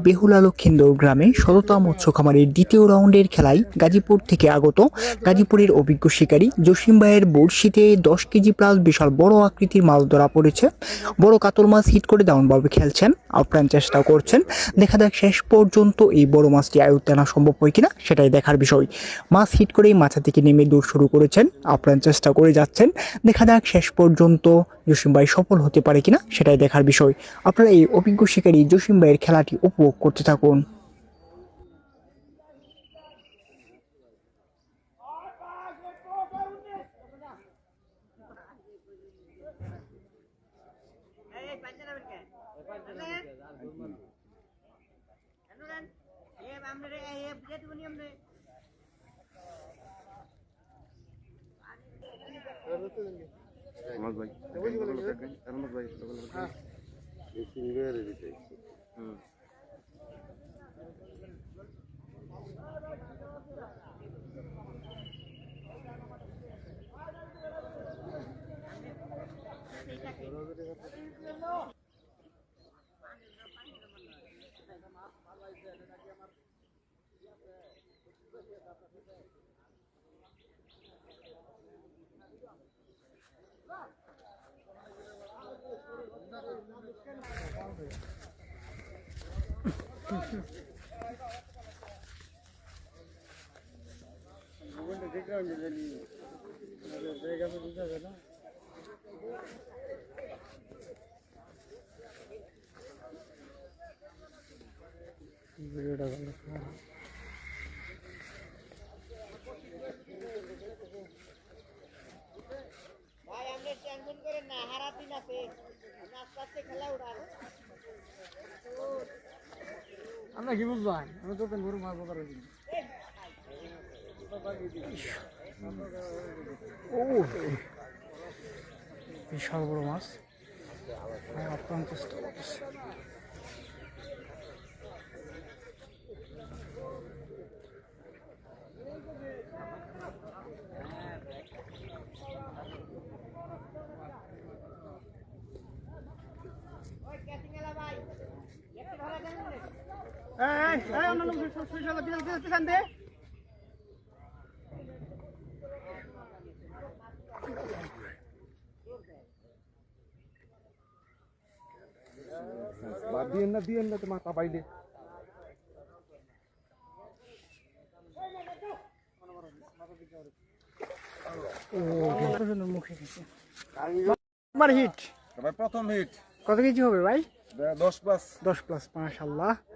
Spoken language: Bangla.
বেহুলা লক্ষিন্দর গ্রামে সততা মৎস্য খামারের দ্বিতীয় রাউন্ডের খেলায় গাজীপুর থেকে আগত গাজীপুরের অভিজ্ঞ শিকারী জসিম ভাইয়ের বড়শিতে 10 কেজি প্লাস বিশাল বড় আকৃতির মাছ ধরা পড়েছে। বড় কাতল মাছ হিট করে দারুণভাবে খেলছেন, আপ্রাণ চেষ্টা করছেন। দেখা যাক শেষ পর্যন্ত এই বড় মাছটি আয়ত্তে আনা সম্ভব হয় কিনা, সেটাই দেখার বিষয়। মাছ হিট করেই মাছা থেকে নেমে দৌড় শুরু করেছেন, আপ্রাণ চেষ্টা করে যাচ্ছেন। দেখা যাক শেষ পর্যন্ত জসিম ভাই সফল হতে পারে কিনা, সেটাই দেখার বিষয়। আপনারা এই অভিজ্ঞ শিকারী জসিম ভাইয়ের খেলাটি উপভোগ করতে থাকুন। আমরা কি বুঝবান আমি তো গরু মারবো পারি ও বিশাল বড় মাছ, আপ্রাণ চেষ্টা করতেছে। দিয়েন না তো মাথা বাইলে মুখে গেছে হিট। প্রথম হিট কত কেজি হবে ভাই? 10 প্লাস। 10 প্লাস, মাশাআল্লাহ।